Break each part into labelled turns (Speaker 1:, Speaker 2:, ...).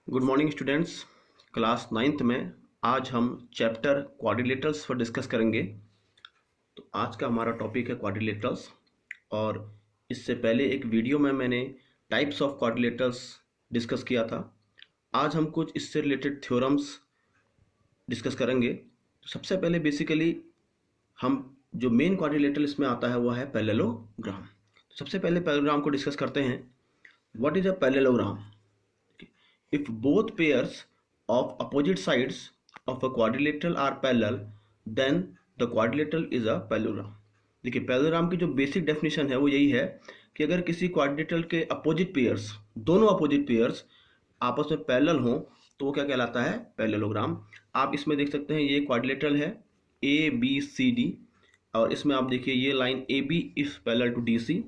Speaker 1: Good morning students. Class ninth में आज हम चैप्टर क्वाड्रिलेटरल्स पर डिस्कस करेंगे। तो आज का हमारा टॉपिक है क्वाड्रिलेटरल्स, और इससे पहले एक वीडियो में मैंने टाइप्स ऑफ क्वाड्रिलेटरल्स डिस्कस किया था। आज हम कुछ इससे रिलेटेड थ्योरम्स डिस्कस करेंगे। तो सबसे पहले बेसिकली हम जो मेन क्वाड्रिलेटरल इसमें आता है वो है पैरेललोग्राम। तो सबसे पहले पैरेललोग्राम को डिस्कस करते हैं। What is a parallelogram? If both pairs of opposite sides of a quadrilateral are parallel, then the quadrilateral is a parallelogram. देखिए, पैरेललोग्राम की जो बेसिक डेफिनेशन है वो यही है कि अगर किसी क्वाड्रिलेटरल के अपोजिट पेयर्स, दोनों अपोजिट पेयर्स आपस में पैरेलल हों तो वो क्या कहलाता है? पैरेललोग्राम। आप इसमें देख सकते हैं ये क्वाड्रिलेटरल है ए बी सी डी, और इसमें आप देखिए ये line A B is parallel to D C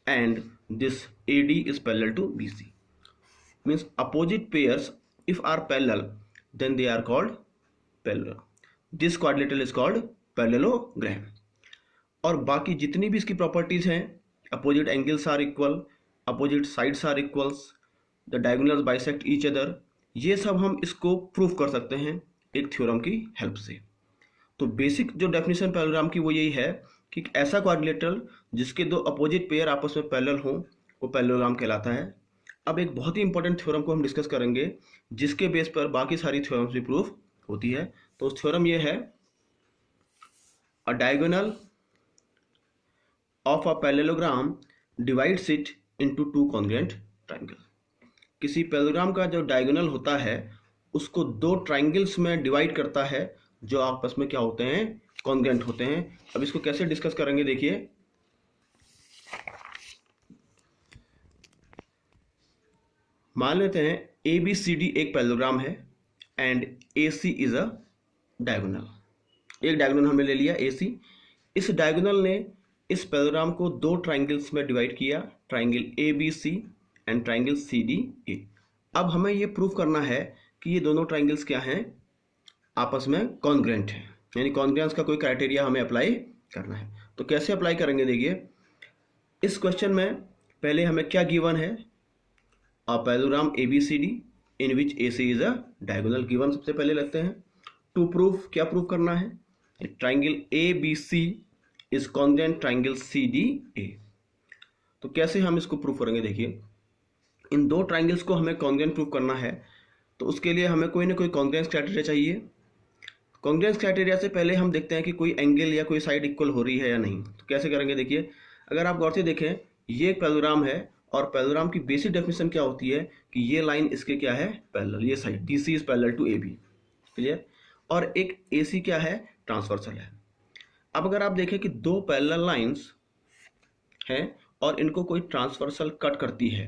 Speaker 1: and this A D is parallel to B C. Means opposite pairs if are parallel then they are called parallelogram. This quadrilateral is called parallelogram. और बाकी जितनी भी इसकी properties हैं, opposite angles are equal, opposite sides are equals, the diagonals bisect each other, ये सब हम इसको प्रूफ कर सकते हैं एक थ्योरम की हेल्प से। तो बेसिक जो डेफिनेशन पैरेललोग्राम की वो यही है कि ऐसा क्वाड्रिलेटरल जिसके दो अपोजिट पेयर आपस में पैरेलल हों वो पैरेललोग्राम कहलाता है। अब एक बहुत ही इंपॉर्टेंट थ्योरम को हम डिस्कस करेंगे जिसके बेस पर बाकी सारी थ्योरम्स भी प्रूफ होती है। तो उस थ्योरम ये है, अ diagonal of a parallelogram divides it into two congruent triangle. किसी पैरेललोग्राम का जो डायगोनल होता है उसको दो ट्रायंगल्स में डिवाइड करता है जो आपस में क्या होते हैं? कॉन्ग्रुएंट होते हैं। अब इसको कैसे डिस्कस करेंगे देखिए। मान लेते हैं ए बी सी डी एक पैरेललोग्राम है and A C is a diagonal. एक डायगोनल हमने ले लिया ए सी। इस डायगोनल ने इस पैरेललोग्राम को दो ट्रायंगल्स में डिवाइड किया, triangle A B C and triangle C D A. अब हमें ये प्रूफ करना है कि ये दोनों ट्रायंगल्स क्या हैं? आपस में कॉन्ग्रुएंट हैं, यानी कॉन्ग्रुएंस का कोई क्राइटेरिया हमें अप्लाई करना है। तो कैसे अप्लाई करेंगे देखिए। इस क्वेश्चन में पहले हमें क्या गिवन है? A parallelogram ABCD in which AC is a diagonal given सबसे पहले लगते हैं। टू प्रूफ क्या प्रूफ करना है? Triangle ABC is congruent triangle CDA। तो कैसे हम इसको प्रूफ करेंगे देखिए। इन दो ट्राइंगल्स को हमें कॉन्ग्रुएंट प्रूफ करना है तो उसके लिए हमें कोई ना कोई कॉन्ग्रुएंस क्राइटेरिया चाहिए। कॉन्ग्रुएंस क्राइटेरिया से पहले हम देखते हैं कि कोई एंगल या कोई साइड इक्वल हो रही है या नहीं। तो कैसे करेंगे देखिए। अगर आप गौर से देखें, ये एक पैरेललोग्राम है और पैरेललोग्राम की बेसिक डेफिनेशन क्या होती है कि ये लाइन इसके क्या है? पैरेलल। ये side DC is parallel to AB, clear. और एक AC क्या है? ट्रांसवर्सल है। अब अगर आप देखें कि दो पैरेलल लाइंस हैं और इनको कोई ट्रांसवर्सल कट करती है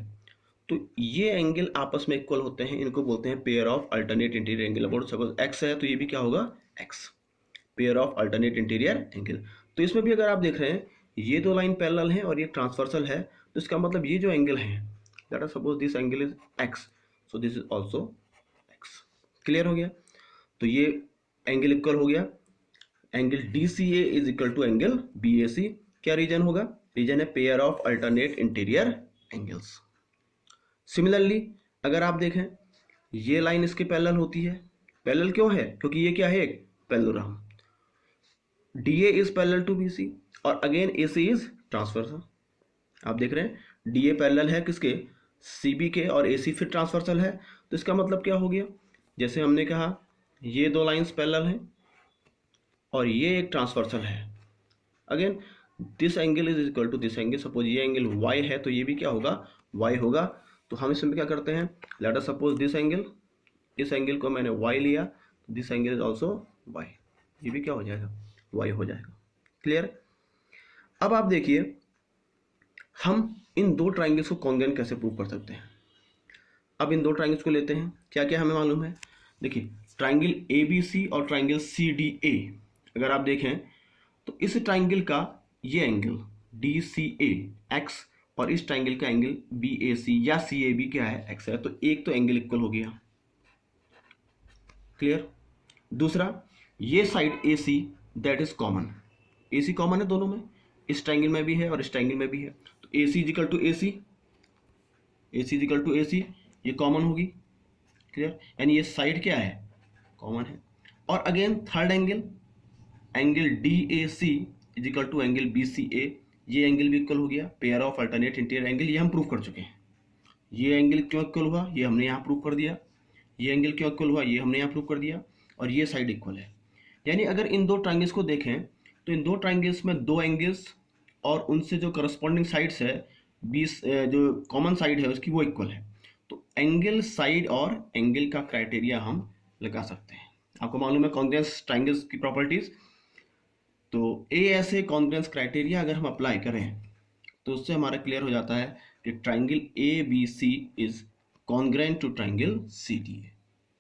Speaker 1: तो ये एंगल आपस में इक्वल होते हैं। इनको बोलते हैं pair of alternate interior angle. About suppose X है तो ये भी क्या होगा? X, pair of alternate interior angle. तो इसमें भी अगर आप देख रहे हैं ये दो लाइन पैरेलल हैं और ये ट्रांसवर्सल है, तो इसका मतलब ये जो एंगल है, let us suppose this angle is x, so this is also x। Clear हो गया? तो ये एंगल इक्वल हो गया। Angle DCA is equal to angle BAC। क्या रीजन होगा? रीजन है pair of alternate interior angles. Similarly अगर आप देखें ये लाइन इसके पैरेलल होती है। पैरेलल क्यों है? क्योंकि ये क्या है? एक parallelogram. DA is parallel to BC और अगेन AC इज ट्रांसवर्सल। आप देख रहे हैं DA पैरेलल है किसके? CB के, और AC फिर ट्रांसवर्सल है। तो इसका मतलब क्या हो गया? जैसे हमने कहा ये दो लाइंस पैरेलल हैं और ये एक ट्रांसवर्सल है। Again this angle is equal to this angle. Suppose ये एंगल Y है तो ये भी क्या होगा? Y होगा। तो हम इसमें क्या करते हैं? Late us suppose this angle, इस एंगल को मैंने Y लिया, this angle is also Y। ये भी क्या हो जाएगा? Y हो जाएगा। क्लियर? अब आप देखिए हम इन दो ट्राइंगल्स को कॉन्ग्रुएंट कैसे प्रूव कर सकते हैं। अब इन दो ट्राइंगल्स को लेते हैं। क्या क्या हमें मालूम है? देखिए, ट्राइंगल ABC और ट्राइंगल CDA अगर आप देखें तो इस ट्राइंगल का ये एंगल DCA X और इस ट्राइंगल का एंगल BAC या CAB क्या है? X है। तो एक तो एंगल इक्वल हो गया। क्लियर? दूसरा, ये side AC that is common. AC common है दोनों में, इस ट्राइंगल में भी है और इस ट्राइंगल में भी है। तो AC is equal to AC, AC is equal to AC, ये कॉमन होगी। क्लियर, यानी ये साइड क्या है, कॉमन है। और again third angle, angle DAC is equal to angle BCA, ये एंगल भी इक्वल हो गया, pair of alternate interior angle, ये हम प्रूव कर चुके हैं। ये एंगल क्यों इक्वल हुआ, ये हमने यहाँ प्रूव कर दिया। ये एंगल क्यों इक्वल हुआ, ये हमने यहाँ प्रूव कर दिया। और ये साइड इक्वल है, यानी अगर इन दो ट्राइंगल्स को देखें तो इन दो ट्राइंगल्स में दो एंगल्स और उनसे जो करस्पॉन्डिंग साइड्स है, 20 जो कॉमन साइड है उसकी, वो इक्वल है। तो एंगल, साइड और एंगल का क्राइटेरिया हम लगा सकते हैं। आपको मालूम है कॉन्ग्रुएंस ट्राइंगल्स की प्रॉपर्टीज। तो ऐसे कॉन्ग्रुएंस क्राइटेरिया अगर हम अप्लाई करें तो उससे हमारा क्लियर हो जाता है कि triangle ABC is congruent to triangle CDA।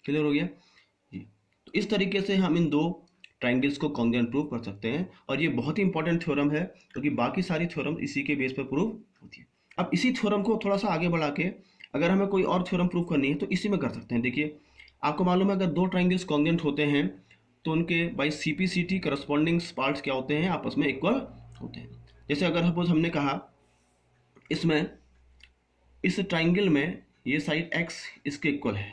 Speaker 1: Clear हो गया जी। तो इस तरीके से हम इन दो ट्राइंगल्स को कॉन्ग्रुएंट प्रूव कर सकते हैं, और ये बहुत ही इंपॉर्टेंट थ्योरम है क्योंकि बाकी सारी थ्योरम इसी के बेस पर प्रूव होती है। अब इसी थ्योरम को थोड़ा सा आगे बढ़ा के अगर हमें कोई और थ्योरम प्रूव करनी है तो इसी में कर सकते हैं। देखिए, आपको मालूम है अगर दो ट्राइंगल्स कॉन्ग्रुएंट होते हैं तो उनके बाई CPCT करस्पॉन्डिंग पार्ट्स क्या होते हैं, आपस में इक्वल होते हैं। जैसे अगर सपोज हमने कहा इसमें, इस ट्राइंगल में ये साइड x इसके इक्वल है,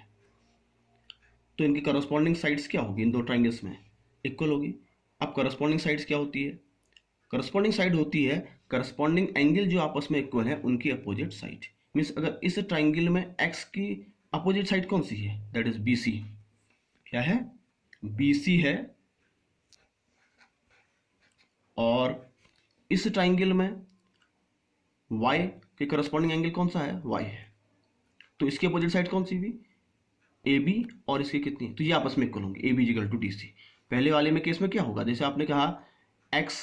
Speaker 1: तो इनकी करस्पॉन्डिंग साइड्स क्या होगी, इन दो ट्राइंगल्स में इक्वल होगी। अब करस्पॉन्डिंग साइड्स क्या होती है, करस्पॉन्डिंग साइड होती है करस्पॉन्डिंग एंगल जो आपस में इक्वल है उनकी अपोजिट साइड। मीन्स अगर इस ट्राइंगल में x की अपोजिट साइड कौन सी है, दैट इज BC। क्या है, BC है। और इस ट्राइंगल में y के करस्पॉन्डिंग एंगल कौन सा है, y है। तो इसकी अपोजिट साइड कौन सी भी, AB, और इसकी कितनी, तो ये आपस में इक्वल होंगे, AB इक्वल टू DC। पहले वाले में केस में क्या होगा, जैसे आपने कहा x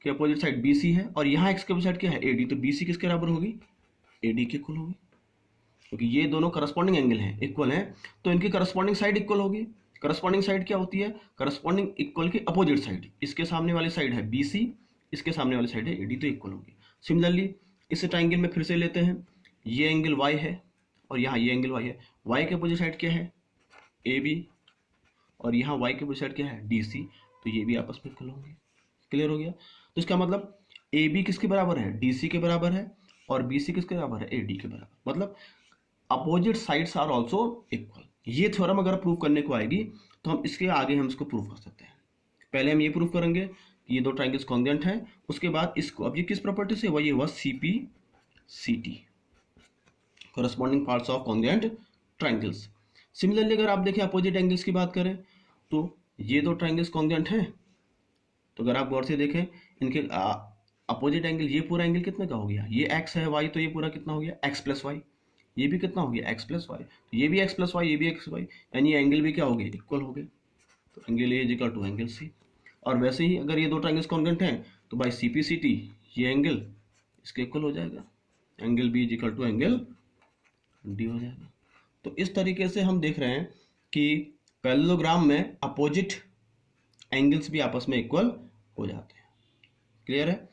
Speaker 1: के अपोजिट साइड BC है और यहाँ x के अपोजिट साइड क्या है, AD, तो BC किसके बराबर होगी, AD के इक्वल होगी, क्योंकि ये दोनों करस्पॉन्डिंग एंगल हैं, इक्वल हैं, तो इनकी करस्पॉन्डिंग साइड इक्वल होगी। करस्पॉन्डिंग साइड क्या होती है, करस्पॉन्डिंग इक्वल की अपोजिट साइड। इसके सामने वाली साइड है BC, इसके सामने वाली साइड है AD, तो इक्वल होगी। सिमिलरली इस ट्राइंगल में फिर से लेते हैं, ये एंगल y है और यहाँ ये एंगल y है। y के अपोजिट साइड क्या है, AB, और यहाँ y के अपोजिट साइड क्या है, DC, तो ये भी आपस में इक्वल होंगे। क्लियर हो गया। तो इसका मतलब AB किसके बराबर है, DC के बराबर है, और BC किसके बराबर है, AD के बराबर। मतलब opposite sides are also equal. ये थ्योरम अगर प्रूव करने को आएगी तो हम इसके आगे हम इसको प्रूव कर सकते हैं। पहले हम ये प्रूव करेंगे कि ये दो ट्राइंगल्स कॉन्ग्रुएंट हैं, उसके बाद इसको, अब ये किस प्रॉपर्टी से हुआ, ये हुआ CPCT, corresponding parts of congruent triangles। Similarly अगर आप देखें अपोजिट एंगल्स की बात करें तो ये दो ट्राइंगल्स कॉन्ग्रुएंट हैं, तो अगर आप गौर से देखें इनके अपोजिट एंगल, ये पूरा एंगल कितने का हो गया, ये x है y, तो ये पूरा कितना हो गया, x प्लस वाई। ये भी कितना हो गया, x प्लस वाई, तो ये भी x प्लस वाई, ये भी x वाई, यानी एंगल भी क्या हो गए, इक्वल हो गए। तो angle A is equal to angle C। और वैसे ही अगर ये दो ट्राइंगल्स कॉन्ग्रुएंट हैं तो बाई CPCT ये एंगल इसके इक्वल हो जाएगा, angle B is equal to angle D हो जाएगा। तो इस तरीके से हम देख रहे हैं कि पैरेललोग्राम में अपोजिट एंगल्स भी आपस में इक्वल हो जाते हैं। क्लियर है।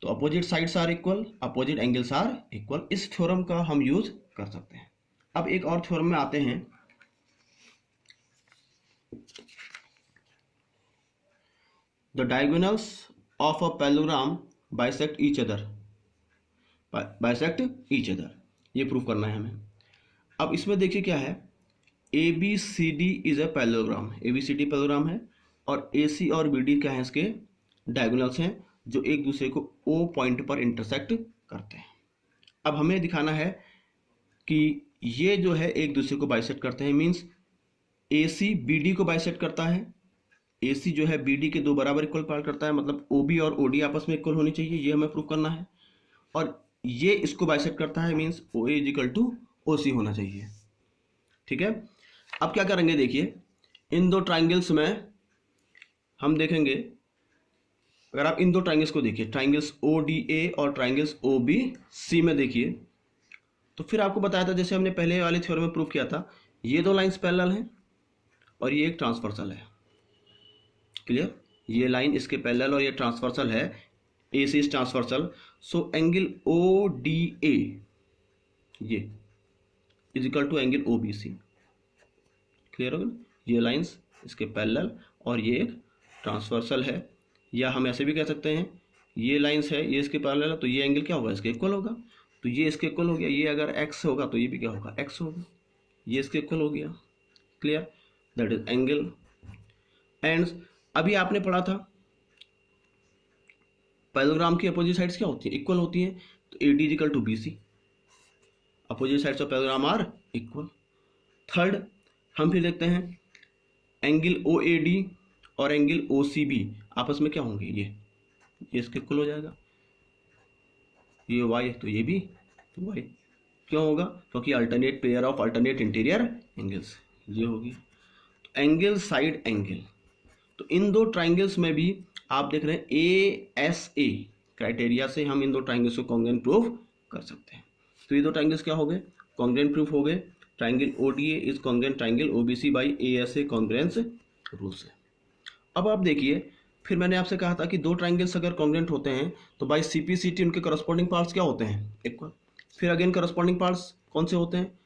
Speaker 1: तो opposite sides are equal, opposite angles are equal, इस थ्योरम का हम यूज कर सकते हैं। अब एक और थ्योरम में आते हैं, the diagonals of a parallelogram bisect each other, ये प्रूफ करना है हमें। अब इसमें देखिए क्या है, ABCD is a parallelogram, ABCD parallelogram है, और AC और BD क्या है, इसके डायगोनल्स हैं जो एक दूसरे को O पॉइंट पर इंटरसेक्ट करते हैं। अब हमें दिखाना है कि ये जो है एक दूसरे को बाइसेक्ट करते हैं, मीन्स AC BD को बाइसेक्ट करता है, AC जो है BD के दो बराबर इक्वल पार्ट करता है, मतलब OB और OD आपस में इक्वल होनी चाहिए, ये हमें प्रूव करना है। और ये इसको बाइसेक्ट करता है, means OA is equal to OC होना चाहिए। ठीक है। अब क्या करेंगे, देखिए इन दो ट्राइंगल्स में हम देखेंगे, अगर आप इन दो ट्राइंगल्स को देखिए, ट्राइंगल्स ODA और ट्राइंगल्स OBC में देखिए, तो फिर आपको बताया था जैसे हमने पहले वाले थ्योरम में प्रूव किया था, ये दो लाइंस पैरेलल हैं और ये एक ट्रांसवर्सल है। क्लियर, ये लाइन इसके पैरेलल और ये ट्रांसवर्सल है, AC is transversal, so angle ODA ये is equal to angle OBC। Clear हो गया, ये लाइंस इसके पैरेलल और ये एक ट्रांसवर्सल है, या हम ऐसे भी कह सकते हैं ये लाइंस है, ये इसके पैरेलल है, तो ये एंगल क्या होगा, इसके इक्वल होगा, तो ये इसके इक्वल हो गया। ये अगर x होगा तो ये भी क्या होगा, x होगा। ये इसके इक्वल हो गया। Clear, that is angle. And अभी आपने पढ़ा था पैरेललोग्राम की अपोजिट साइड्स क्या होती है, इक्वल होती हैं। तो AD is equal to BC, opposite sides of parallelogram are equal. Third, हम फिर देखते हैं एंगल OAD और एंगल OCB आपस में क्या होंगे, ये इसके इक्वल हो जाएगा। ये y है तो ये भी तो y, क्यों होगा, क्योंकि alternate pair of alternate interior angles, ये होगी। तो एंगल साइड एंगल, तो इन दो ट्राइंगल्स में भी आप देख रहे हैं ASA क्राइटेरिया से हम इन दो ट्राइंगल्स को कॉन्ग्रुएंट प्रूफ कर सकते हैं। तो ये दो ट्राइंगल्स क्या हो गए, कॉन्ग्रुएंट प्रूफ हो गए। Triangle ODA is congruent triangle OBC by ASA congruence rule से। अब आप देखिए, फिर मैंने आपसे कहा था कि दो ट्राइंगल्स अगर कॉन्ग्रुएंट होते हैं तो बाई CPCT उनके करस्पॉन्डिंग पार्ट्स क्या होते हैं, इक्वल। फिर अगेन करस्पॉन्डिंग पार्ट्स कौन से होते हैं,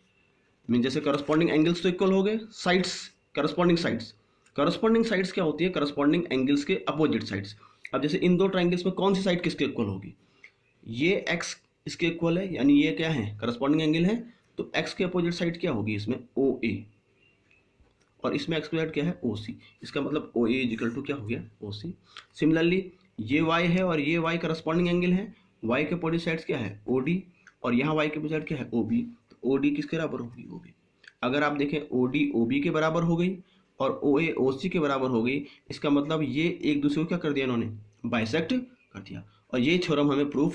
Speaker 1: मीन जैसे करस्पॉन्डिंग एंगल्स तो इक्वल हो गए, sides corresponding sides, corresponding sides क्या होती है, करस्पॉन्डिंग एंगल्स के अपोजिट साइड्स। अब जैसे इन दो ट्राइंगल्स में कौन सी साइड किसके इक्वल होगी, ये x इसके इक्वल है, यानी ये क्या है करस्पॉन्डिंग एंगल है, तो x के अपोजिट साइड क्या होगी इसमें OA, और इसमें x की साइड क्या है OC, इसका मतलब OA इज इक्वल टू क्या हो गया OC। सिमिलरली ये y है और ये y करस्पॉन्डिंग एंगल है, y के अपोजिट साइड्स क्या है OD, और यहाँ y के अपोजिट साइड क्या है OB, तो OD किसके बराबर होगी OB। अगर आप देखें OD OB के बराबर हो गई और OA OC के बराबर हो गई, इसका मतलब ये एक दूसरे को क्या कर दिया इन्होंने, बाइसेक्ट कर दिया। और ये थ्योरम हमें प्रूफ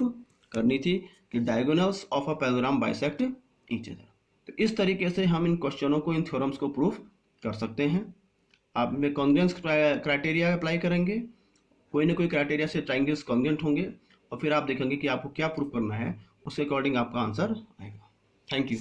Speaker 1: करनी थी कि diagonals of a parallelogram bisect each other. तो इस तरीके से हम इन क्वेश्चनों को, इन थ्योरम्स को प्रूफ कर सकते हैं। आप में कॉन्ग्रुएंस क्राइटेरिया अप्लाई करेंगे, कोई ना कोई क्राइटेरिया से ट्राइंगल्स कॉन्ग्रुएंट होंगे, और फिर आप देखेंगे कि आपको क्या प्रूफ करना है, उसके अकॉर्डिंग आपका आंसर आएगा। Thank you.